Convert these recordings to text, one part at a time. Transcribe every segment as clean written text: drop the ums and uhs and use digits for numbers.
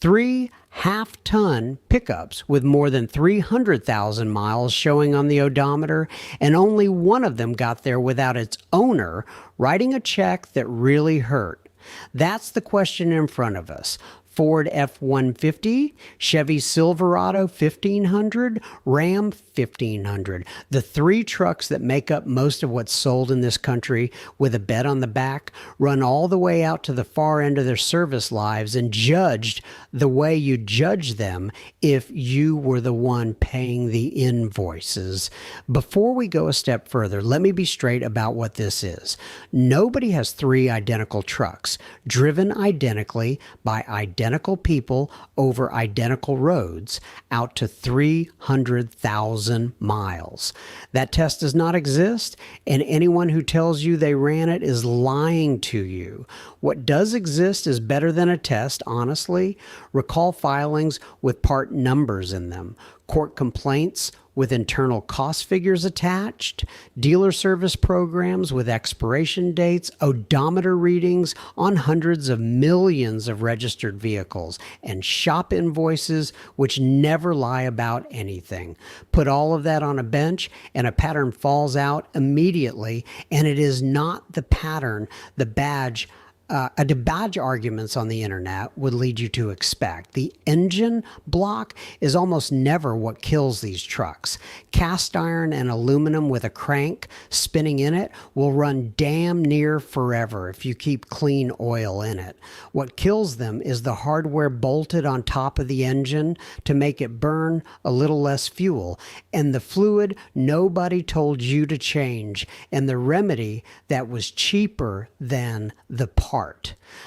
3 half-ton pickups with more than 300,000 miles showing on the odometer, and only one of them got there without its owner writing a check that really hurt. That's the question in front of us. Ford F-150, Chevy Silverado 1500, Ram 1500. The three trucks that make up most of what's sold in this country with a bed on the back run all the way out to the far end of their service lives and judged the way you judge them if you were the one paying the invoices. Before we go a step further, let me be straight about what this is. Nobody has three identical trucks driven identically by identical people over identical roads out to 300,000 miles. That test does not exist, and anyone who tells you they ran it is lying to you. What does exist is better than a test, honestly. Recall filings with part numbers in them, court complaints with internal cost figures attached, dealer service programs with expiration dates, odometer readings on hundreds of millions of registered vehicles, and shop invoices which never lie about anything. Put all of that on a bench and a pattern falls out immediately, and it is not the pattern the badge arguments on the internet would lead you to expect. The engine block is almost never what kills these trucks. Cast iron and aluminum with a crank spinning in it will run damn near forever if you keep clean oil in it. What kills them is the hardware bolted on top of the engine to make it burn a little less fuel, and the fluid nobody told you to change, and the remedy that was cheaper than the part.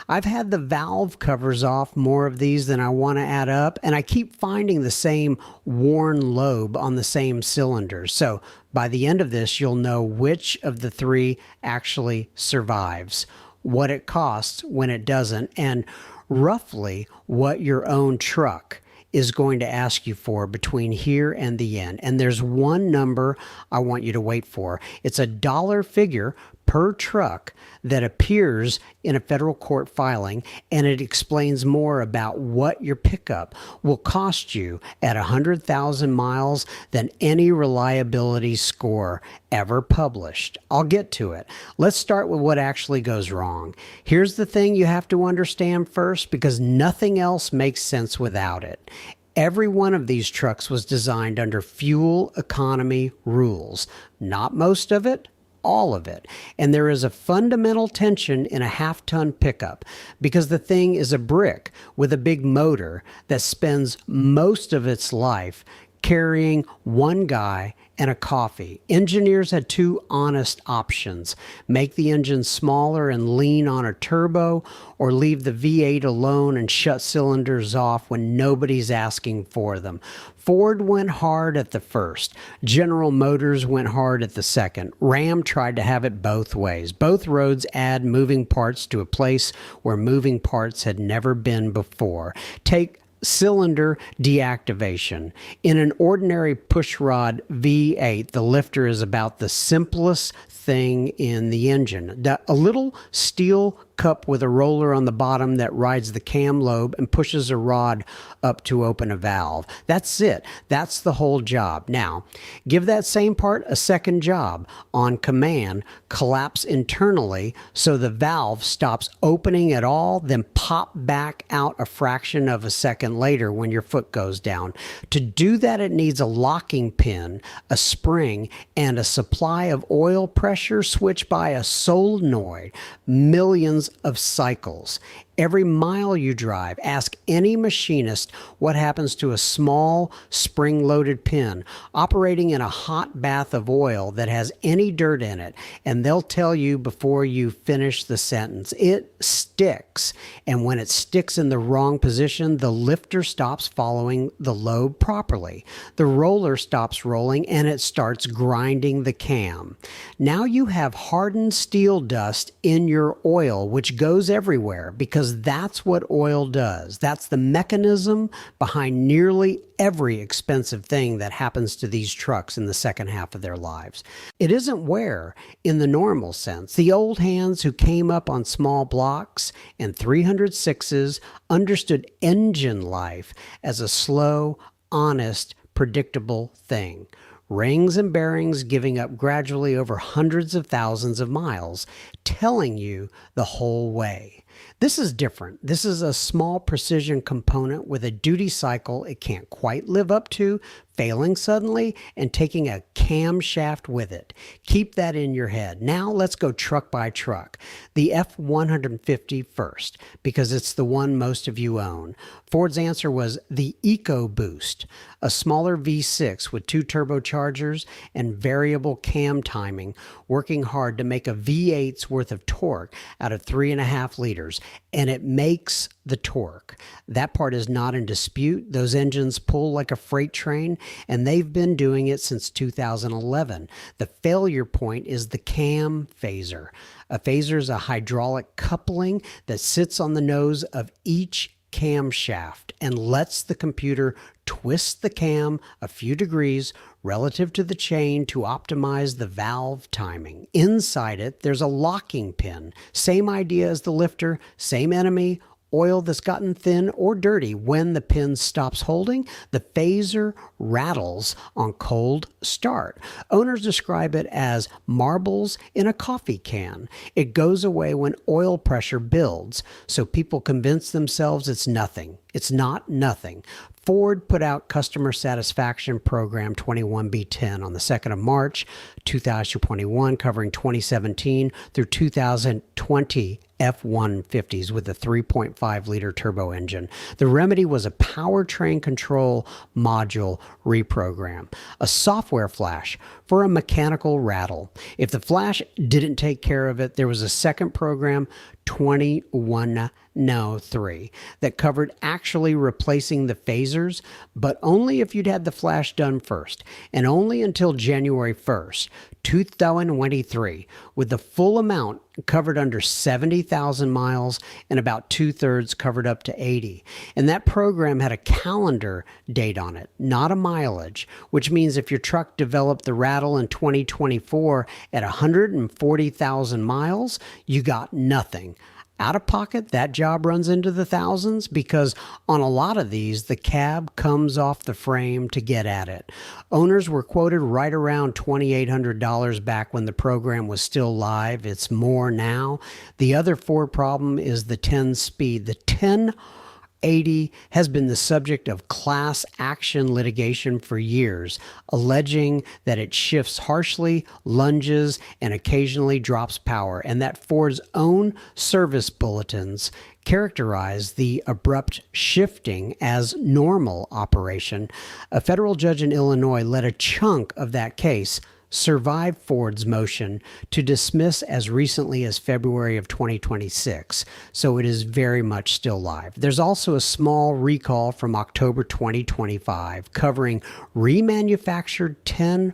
I've had the valve covers off more of these than I want to add up, and I keep finding the same worn lobe on the same cylinders. So by the end of this, you'll know which of the three actually survives, what it costs when it doesn't, and roughly what your own truck is going to ask you for between here and the end. And there's one number I want you to wait for. It's a dollar figure per truck that appears in a federal court filing, and it explains more about what your pickup will cost you at 100,000 miles than any reliability score ever published. I'll get to it. Let's start with what actually goes wrong. Here's the thing you have to understand first, because nothing else makes sense without it. Every one of these trucks was designed under fuel economy rules. Not most of it, all of it. And there is a fundamental tension in a half-ton pickup because the thing is a brick with a big motor that spends most of its life carrying one guy and a coffee. Engineers had two honest options: make the engine smaller and lean on a turbo, or leave the V8 alone and shut cylinders off when nobody's asking for them. Ford went hard at the first. General Motors went hard at the second. Ram tried to have it both ways. Both roads add moving parts to a place where moving parts had never been before. Take cylinder deactivation. In an ordinary pushrod V8, the lifter is about the simplest thing in the engine. A little steel cup with a roller on the bottom that rides the cam lobe and pushes a rod up to open a valve. That's it. That's the whole job. Now, give that same part a second job. On command, collapse internally so the valve stops opening at all, then pop back out a fraction of a second later when your foot goes down. To do that, it needs a locking pin, a spring, and a supply of oil pressure switched by a solenoid. Millions of cycles. Every mile you drive, ask any machinist what happens to a small spring-loaded pin operating in a hot bath of oil that has any dirt in it, and they'll tell you before you finish the sentence. It sticks, and when it sticks in the wrong position, the lifter stops following the lobe properly. The roller stops rolling, and it starts grinding the cam. Now you have hardened steel dust in your oil, which goes everywhere because because that's what oil does. That's the mechanism behind nearly every expensive thing that happens to these trucks in the second half of their lives. It isn't wear in the normal sense. The old hands who came up on small blocks and 306s understood engine life as a slow, honest, predictable thing. Rings and bearings giving up gradually over hundreds of thousands of miles, telling you the whole way. This is different. This is a small precision component with a duty cycle it can't quite live up to, failing suddenly, and taking a camshaft with it. Keep that in your head. Now let's go truck by truck. The F-150 first, because it's the one most of you own. Ford's answer was the EcoBoost, a smaller V6 with 2 turbochargers and variable cam timing, working hard to make a V8's worth of torque out of 3.5 liters, and it makes the torque. That part is not in dispute. Those engines pull like a freight train, and they've been doing it since 2011. The failure point is the cam phaser. A phaser is a hydraulic coupling that sits on the nose of each camshaft and lets the computer twist the cam a few degrees relative to the chain to optimize the valve timing. Inside it, there's a locking pin. Same idea as the lifter, same enemy, oil that's gotten thin or dirty. When the pin stops holding, the phaser rattles on cold start. Owners describe it as marbles in a coffee can. It goes away when oil pressure builds, so people convince themselves it's nothing. It's not nothing. Ford put out Customer Satisfaction Program 21B10 on the 2nd of March, 2021, covering 2017 through 2020 F-150s with a 3.5-liter turbo engine. The remedy was a powertrain control module reprogram, a software flash for a mechanical rattle. If the flash didn't take care of it, there was a second program, 2103, that covered actually replacing the phasers, but only if you'd had the flash done first, and only until January 1st, 2023, with the full amount covered under 70,000 miles and about 2/3 covered up to 80. And that program had a calendar date on it, not a mileage, which means if your truck developed the rattle in 2024 at 140,000 miles, you got nothing. Out of pocket, that job runs into the thousands because on a lot of these, the cab comes off the frame to get at it. Owners were quoted right around $2,800 back when the program was still live. It's more now. The other Ford problem is the 10 speed. The 1080 has been the subject of class action litigation for years, alleging that it shifts harshly, lunges, and occasionally drops power, and that Ford's own service bulletins characterize the abrupt shifting as normal operation. A federal judge in Illinois let a chunk of that case survived Ford's motion to dismiss as recently as February of 2026, so it is very much still live. There's also a small recall from October 2025 covering remanufactured 10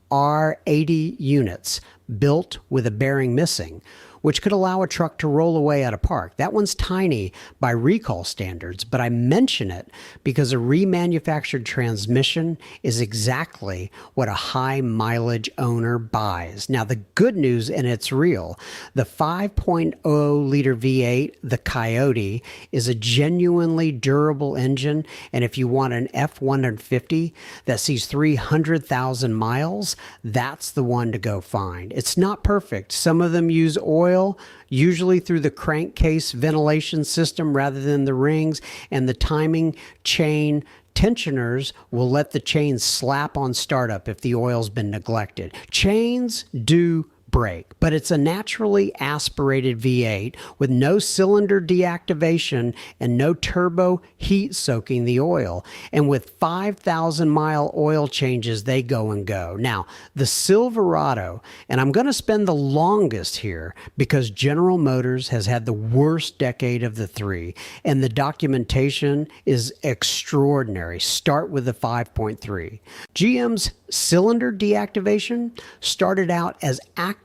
R80 units built with a bearing missing, which could allow a truck to roll away out of park. That one's tiny by recall standards, but I mention it because a remanufactured transmission is exactly what a high mileage owner buys. Now, the good news, and it's real, the 5.0 liter V8, the Coyote, is a genuinely durable engine, and if you want an F-150 that sees 300,000 miles, that's the one to go find. It's not perfect. Some of them use oil, usually through the crankcase ventilation system rather than the rings, and the timing chain tensioners will let the chain slap on startup if the oil's been neglected. Chains do break, but it's a naturally aspirated V8 with no cylinder deactivation and no turbo heat soaking the oil. And with 5,000 mile oil changes, they go and go. Now, the Silverado, and I'm going to spend the longest here because General Motors has had the worst decade of the three, and the documentation is extraordinary. Start with the 5.3. GM's cylinder deactivation started out as active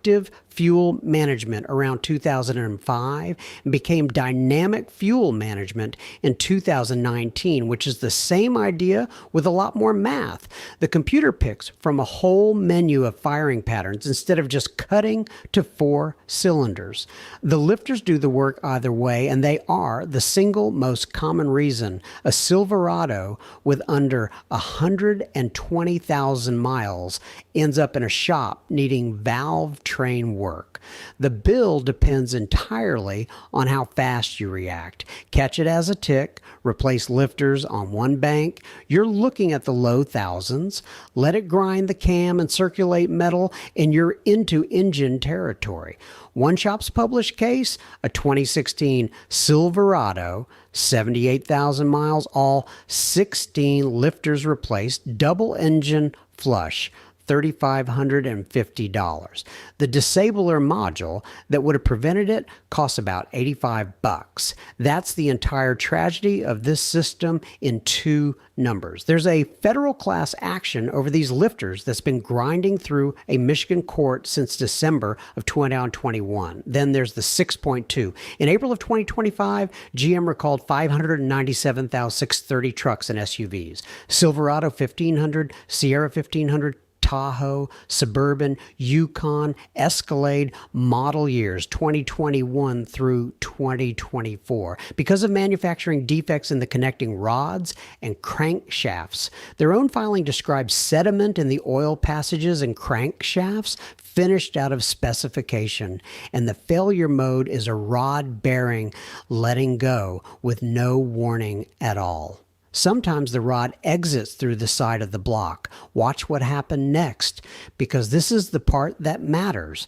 fuel management around 2005 and became dynamic fuel management in 2019, which is the same idea with a lot more math. The computer picks from a whole menu of firing patterns instead of just cutting to 4 cylinders. The lifters do the work either way, and they are the single most common reason a Silverado with under 120,000 miles ends up in a shop needing valve train work. The bill depends entirely on how fast you react. Catch it as a tick, replace lifters on one bank, you're looking at the low thousands. Let it grind the cam and circulate metal, and you're into engine territory. One shop's published case, a 2016 Silverado, 78,000 miles, all 16 lifters replaced, double engine flush. $3,550. The disabler module that would have prevented it costs about $85. That's the entire tragedy of this system in 2 numbers. There's a federal class action over these lifters that's been grinding through a Michigan court since December of 2021. Then there's the 6.2. In April of 2025, GM recalled 597,630 trucks and SUVs. Silverado 1500, Sierra 1500, Tahoe, Suburban, Yukon, Escalade, model years 2021 through 2024. Because of manufacturing defects in the connecting rods and crankshafts, their own filing describes sediment in the oil passages and crankshafts finished out of specification, and the failure mode is a rod bearing letting go with no warning at all. Sometimes the rod exits through the side of the block. Watch what happened next, because this is the part that matters.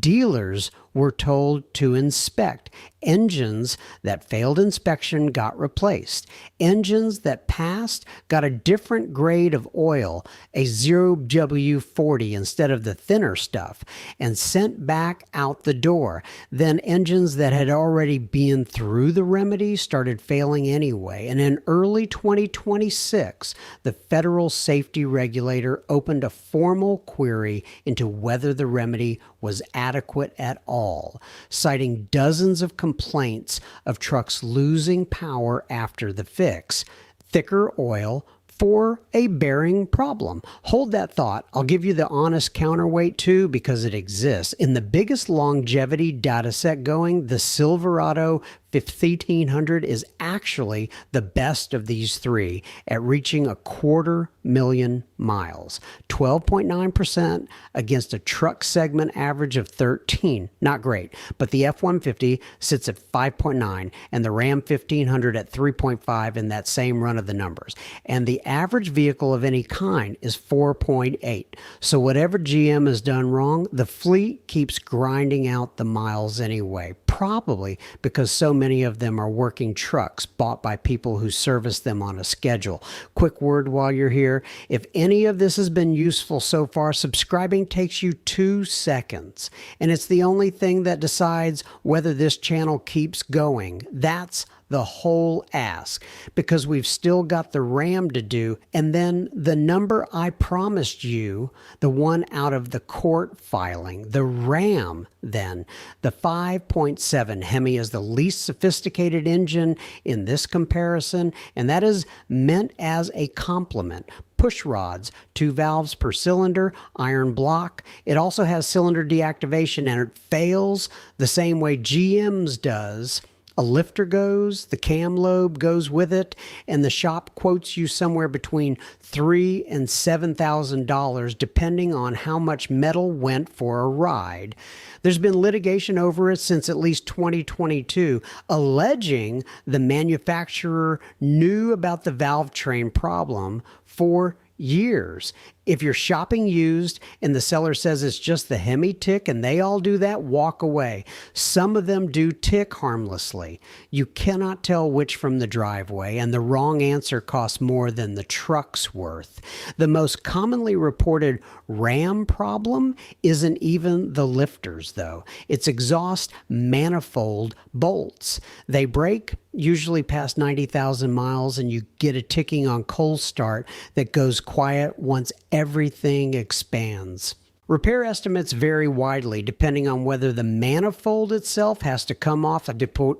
Dealers were told to inspect. Engines that failed inspection got replaced. Engines that passed got a different grade of oil, a 0W40 instead of the thinner stuff, and sent back out the door. Then engines that had already been through the remedy started failing anyway. And in early 2026, the federal safety regulator opened a formal query into whether the remedy was adequate at all, citing dozens of complaints of trucks losing power after the fix. Thicker oil for a bearing problem. Hold that thought. I'll give you the honest counterweight too, because it exists. In the biggest longevity data set going, the Silverado 1500 is actually the best of these 3 at reaching 250,000 miles, 12.9% against a truck segment average of 13. Not great, but the F-150 sits at 5.9 and the Ram 1500 at 3.5 in that same run of the numbers. And the average vehicle of any kind is 4.8. So whatever GM has done wrong, the fleet keeps grinding out the miles anyway, probably because so many of them are working trucks bought by people who service them on a schedule. Quick word while you're here. If any of this has been useful so far, subscribing takes you 2 seconds. And it's the only thing that decides whether this channel keeps going. That's the whole ask, because we've still got the Ram to do, and then the number I promised you, the one out of the court filing, the Ram then. The 5.7 Hemi is the least sophisticated engine in this comparison, and that is meant as a compliment. Push rods, 2 valves per cylinder, iron block. It also has cylinder deactivation, and it fails the same way GM's does. A lifter goes, the cam lobe goes with it, and the shop quotes you somewhere between $3,000 and $7,000 depending on how much metal went for a ride. There's been litigation over it since at least 2022, alleging the manufacturer knew about the valve train problem for years. If you're shopping used and the seller says it's just the Hemi tick and they all do that, walk away. Some of them do tick harmlessly. You cannot tell which from the driveway, and the wrong answer costs more than the truck's worth. The most commonly reported Ram problem isn't even the lifters, though. It's exhaust manifold bolts. They break usually past 90,000 miles, and you get a ticking on cold start that goes quiet once everything expands. Repair estimates vary widely depending on whether the manifold itself has to come off a depot.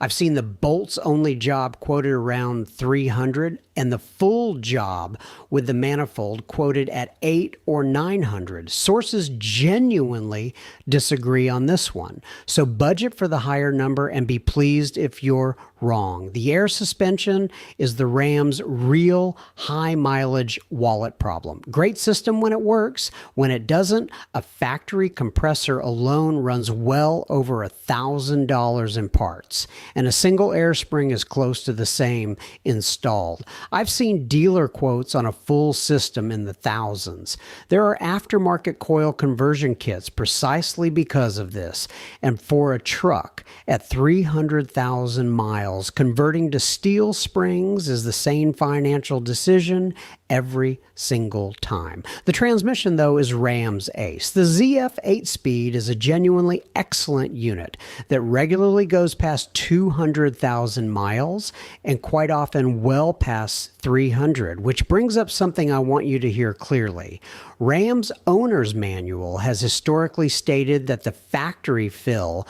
I've seen the bolts only job quoted around 300 and the full job with the manifold quoted at 8 or 900. Sources genuinely disagree on this one. So budget for the higher number and be pleased if you're wrong. The air suspension is the Ram's real high mileage wallet problem. Great system when it works. When it doesn't, a factory compressor alone runs well over $1,000 in parts, and a single air spring is close to the same installed. I've seen dealer quotes on a full system in the thousands. There are aftermarket coil conversion kits precisely because of this, and for a truck at 300,000 miles, converting to steel springs is the sane financial decision every single time. The transmission, though, is Ram's ace. The ZF 8-speed is a genuinely excellent unit that regularly goes past 200,000 miles and quite often well past 300, which brings up something I want you to hear clearly. Ram's owner's manual has historically stated that the factory fill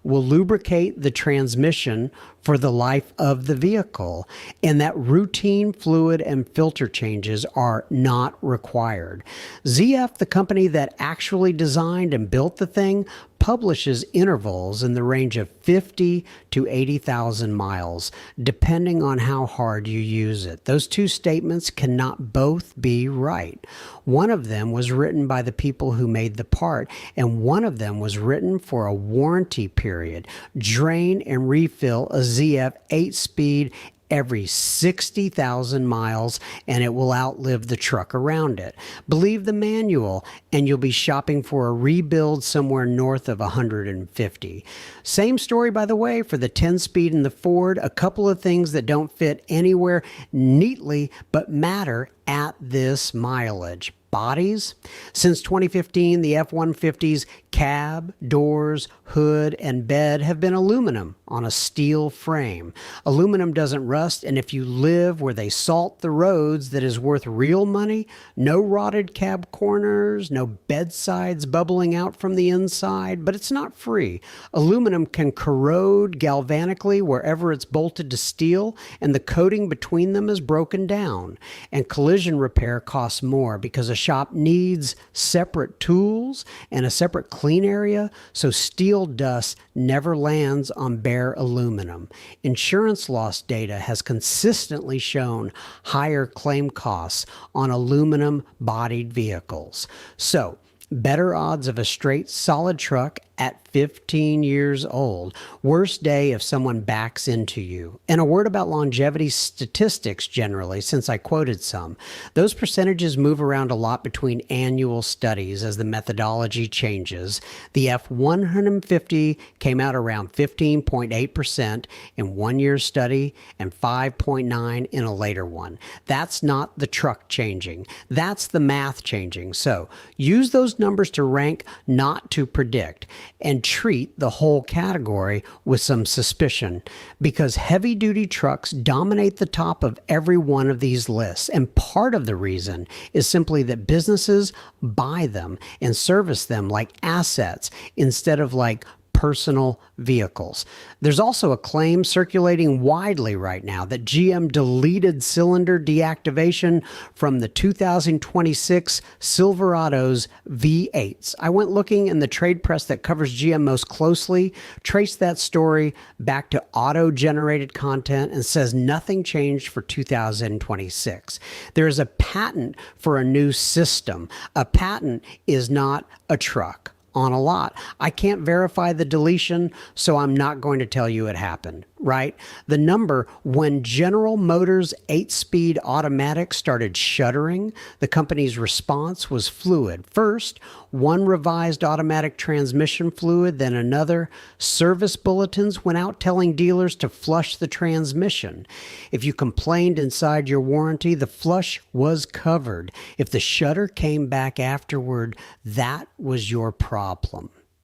will lubricate the transmission for the life of the vehicle, and that routine fluid and filter changes are not required. ZF, the company that actually designed and built the thing, publishes intervals in the range of 50 to 80,000 miles, depending on how hard you use it. Those two statements cannot both be right. One of them was written by the people who made the part, and one of them was written for a warranty period. Drain and refill a ZF 8-speed every 60,000 miles, and it will outlive the truck around it. Believe the manual, and you'll be shopping for a rebuild somewhere north of 150. Same story, by the way, for the 10-speed in the Ford. A couple of things that don't fit anywhere neatly, but matter at this mileage. Bodies. Since 2015, the F-150's cab, doors, hood, and bed have been aluminum on a steel frame. Aluminum doesn't rust, and if you live where they salt the roads, that is worth real money. No rotted cab corners, no bedsides bubbling out from the inside, but it's not free. Aluminum can corrode galvanically wherever it's bolted to steel, and the coating between them is broken down. And collision repair costs more because a shop needs separate tools and a separate clean area, so steel dust never lands on bare aluminum. Insurance loss data has consistently shown higher claim costs on aluminum-bodied vehicles. So, better odds of a straight, solid truck at 15 years old. Worst day if someone backs into you. And a word about longevity statistics generally, since I quoted some. Those percentages move around a lot between annual studies as the methodology changes. The F-150 came out around 15.8% in one year's study and 5.9% in a later one. That's not the truck changing. That's the math changing. So use those numbers to rank, not to predict, and treat the whole category with some suspicion, because heavy-duty trucks dominate the top of every one of these lists, and part of the reason is simply that businesses buy them and service them like assets instead of like personal vehicles. There's also a claim circulating widely right now that GM deleted cylinder deactivation from the 2026 Silverado's V8s. I went looking in the trade press that covers GM most closely, traced that story back to auto-generated content, and says nothing changed for 2026. There is a patent for a new system. A patent is not a truck on a lot. I can't verify the deletion, so I'm not going to tell you it happened, right? The number, when General Motors 8-speed automatic started shuttering, the company's response was fluid. First, one revised automatic transmission fluid, then another. Service bulletins went out telling dealers to flush the transmission. If you complained inside your warranty, the flush was covered. If the shutter came back afterward, that was your problem.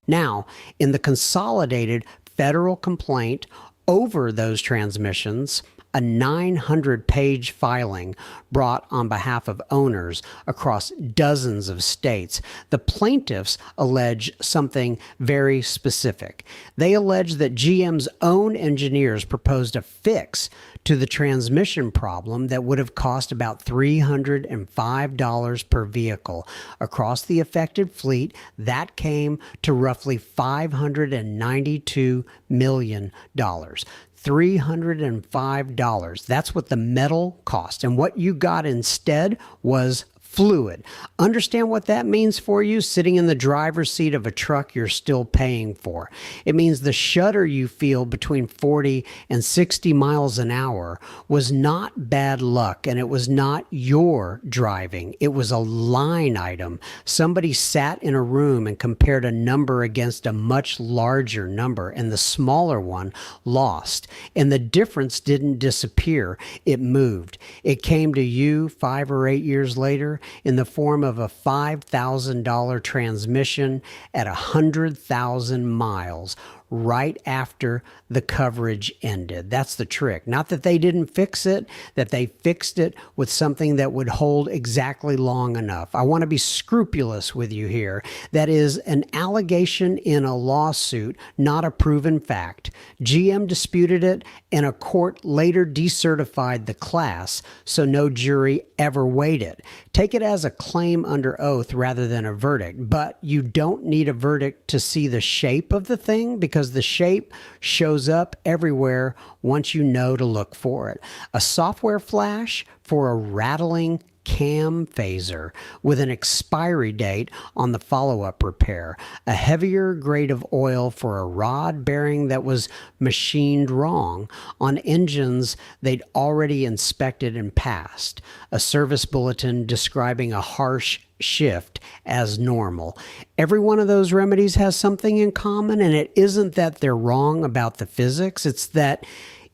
Now, in the consolidated federal complaint over those transmissions, a 900-page filing brought on behalf of owners across dozens of states. The plaintiffs allege something very specific. They allege that GM's own engineers proposed a fix to the transmission problem that would have cost about $305 per vehicle. Across the affected fleet, that came to roughly $592 million. $305. That's what the metal cost. And what you got instead was fluid. Understand what that means for you? Sitting in the driver's seat of a truck you're still paying for. It means the shudder you feel between 40 and 60 miles an hour was not bad luck, and it was not your driving. It was a line item. Somebody sat in a room and compared a number against a much larger number, and the smaller one lost. And the difference didn't disappear. It moved. It came to you 5 or 8 years later in the form of a $5,000 transmission at 100,000 miles right after the coverage ended. That's the trick. Not that they didn't fix it, that they fixed it with something that would hold exactly long enough. I want to be scrupulous with you here. That is an allegation in a lawsuit, not a proven fact. GM disputed it, and a court later decertified the class, so no jury ever weighed it. Take it as a claim under oath rather than a verdict, but you don't need a verdict to see the shape of the thing, because the shape shows up everywhere once you know to look for it. A software flash for a rattling cam phaser with an expiry date on the follow-up repair, a heavier grade of oil for a rod bearing that was machined wrong on engines they'd already inspected and passed, a service bulletin describing a harsh shift as normal. Every one of those remedies has something in common, and it isn't that they're wrong about the physics, it's that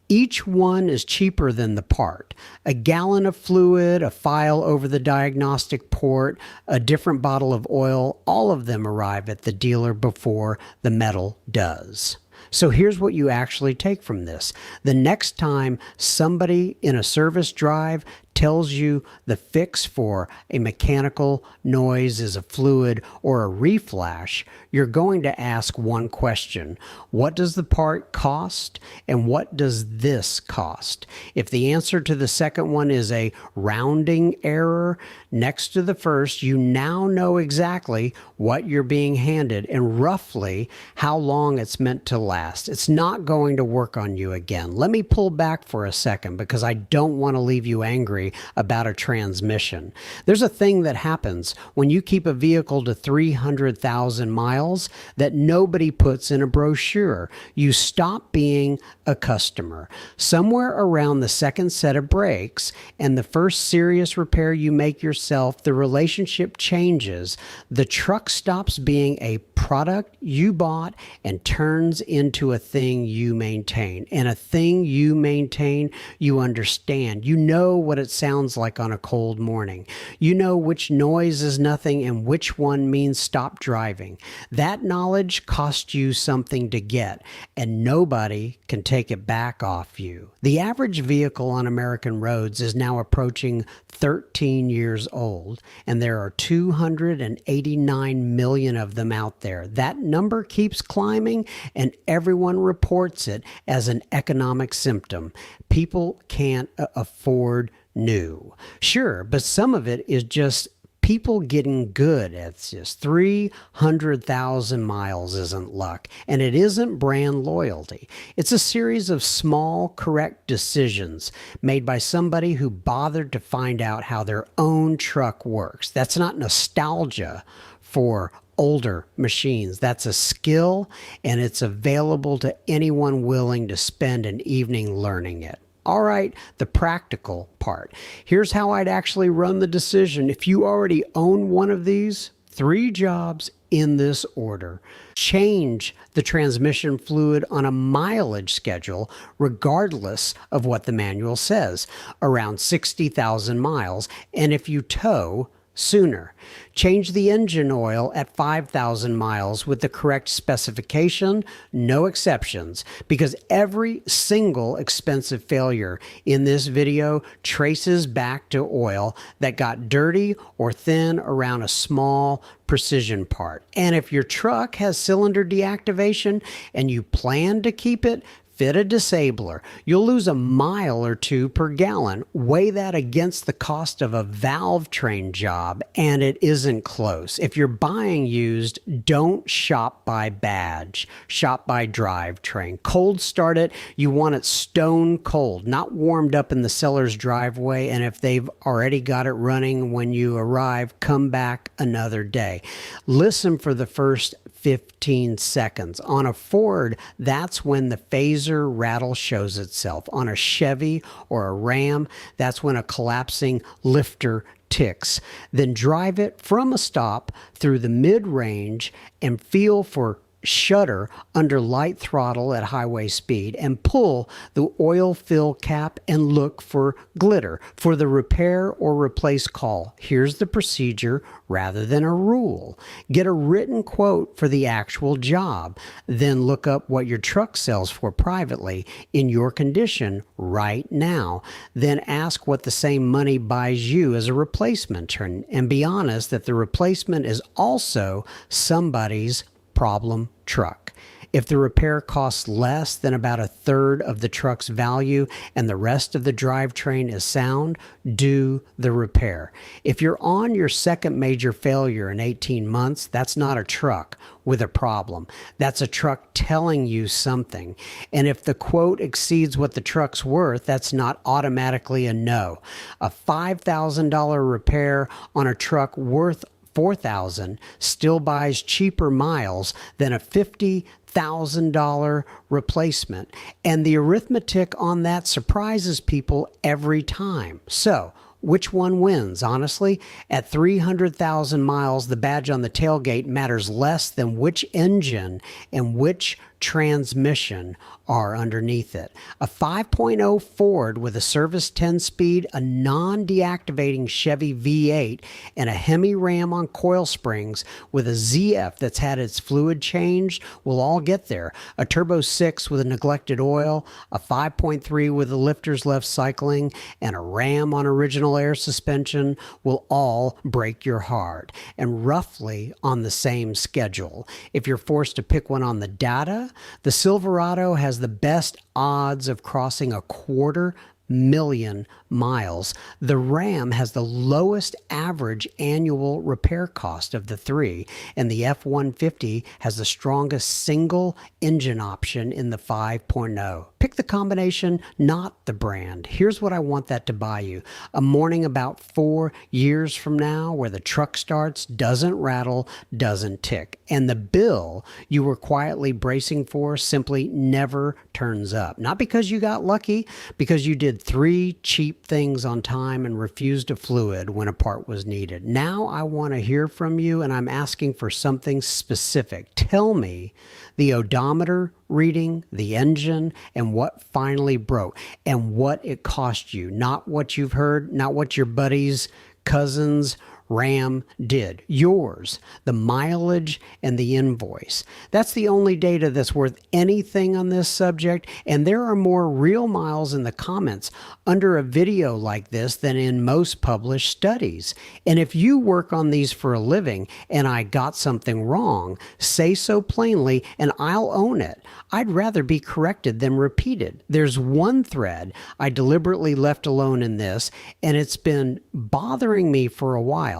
each one is cheaper than the part. A gallon of fluid, a file over the diagnostic port, a different bottle of oil, all of them arrive at the dealer before the metal does. So here's what you actually take from this. The next time somebody in a service drive tells you the fix for a mechanical noise is a fluid or a reflash, you're going to ask one question. What does the part cost, and what does this cost? If the answer to the second one is a rounding error next to the first, you now know exactly what you're being handed and roughly how long it's meant to last. It's not going to work on you again. Let me pull back for a second because I don't want to leave you angry about a transmission. There's a thing that happens when you keep a vehicle to 300,000 miles that nobody puts in a brochure. You stop being a customer. Somewhere around the second set of brakes and the first serious repair you make yourself, the relationship changes. The truck stops being a product you bought and turns into a thing you maintain. And a thing you maintain, you understand. You know what it sounds like on a cold morning. You know which noise is nothing and which one means stop driving. That knowledge costs you something to get, and nobody can take it back off you. The average vehicle on American roads is now approaching 13 years old, and there are 289 million of them out there. That number keeps climbing, and everyone reports it as an economic symptom. People can't afford new. Sure, but some of it is just people getting good. It's just 300,000 miles isn't luck, and it isn't brand loyalty. It's a series of small, correct decisions made by somebody who bothered to find out how their own truck works. That's not nostalgia for older machines. That's a skill, and it's available to anyone willing to spend an evening learning it. All right, the practical part. Here's how I'd actually run the decision. If you already own one of these, 3 jobs in this order. Change the transmission fluid on a mileage schedule, regardless of what the manual says, around 60,000 miles. And if you tow, sooner. Change the engine oil at 5,000 miles with the correct specification, no exceptions, because every single expensive failure in this video traces back to oil that got dirty or thin around a small precision part. And if your truck has cylinder deactivation and you plan to keep it, fit a disabler. You'll lose a mile or two per gallon. Weigh that against the cost of a valve train job, and it isn't close. If you're buying used, don't shop by badge. Shop by drivetrain. Cold start it. You want it stone cold, not warmed up in the seller's driveway. And if they've already got it running when you arrive, come back another day. Listen for the first 15 seconds. On a Ford, that's when the phaser rattle shows itself. On a Chevy or a Ram, that's when a collapsing lifter ticks. Then drive it from a stop through the mid-range and feel for shudder under light throttle at highway speed and pull the oil fill cap and look for glitter. For the repair or replace call, here's the procedure rather than a rule. Get a written quote for the actual job. Then look up what your truck sells for privately in your condition right now. Then ask what the same money buys you as a replacement, and be honest that the replacement is also somebody's problem truck. If the repair costs less than about a third of the truck's value and the rest of the drivetrain is sound, do the repair. If you're on your second major failure in 18 months, that's not a truck with a problem. That's a truck telling you something. And if the quote exceeds what the truck's worth, that's not automatically a no. A $5,000 repair on a truck worth $4,000 still buys cheaper miles than a $50,000 replacement. And the arithmetic on that surprises people every time. So, which one wins? Honestly, at 300,000 miles, the badge on the tailgate matters less than which engine and which transmission are underneath it. A 5.0 Ford with a service 10-speed, a non-deactivating Chevy V8, and a Hemi Ram on coil springs with a ZF that's had its fluid changed will all get there. A Turbo 6 with a neglected oil, a 5.3 with the lifters left cycling, and a Ram on original air suspension will all break your heart, and roughly on the same schedule. If you're forced to pick one on the data, the Silverado has the best odds of crossing 250,000 miles. The Ram has the lowest average annual repair cost of the three, and the F-150 has the strongest single engine option in the 5.0. Pick the combination, not the brand. Here's what I want that to buy you. A morning about 4 years from now where the truck starts, doesn't rattle, doesn't tick. And the bill you were quietly bracing for simply never turns up. Not because you got lucky, because you did 3 cheap things on time and refused a fluid when a part was needed. Now I want to hear from you, and I'm asking for something specific. Tell me the odometer reading, the engine, and what finally broke, and what it cost you. Not what you've heard, not what your buddies, cousins, Ram did. Yours, the mileage and the invoice. That's the only data that's worth anything on this subject, and there are more real miles in the comments under a video like this than in most published studies. And if you work on these for a living and I got something wrong, say so plainly and I'll own it. I'd rather be corrected than repeated. There's one thread I deliberately left alone in this, and it's been bothering me for a while.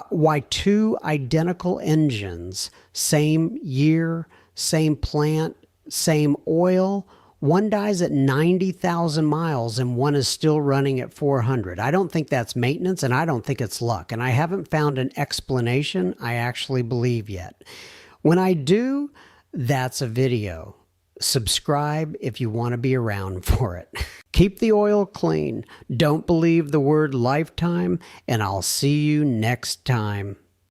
Why 2 identical engines, same year, same plant, same oil, one dies at 90,000 miles and one is still running at 400. I don't think that's maintenance, and I don't think it's luck. And I haven't found an explanation I actually believe yet. When I do, that's a video. Subscribe if you want to be around for it. Keep the oil clean. Don't believe the word lifetime, and I'll see you next time.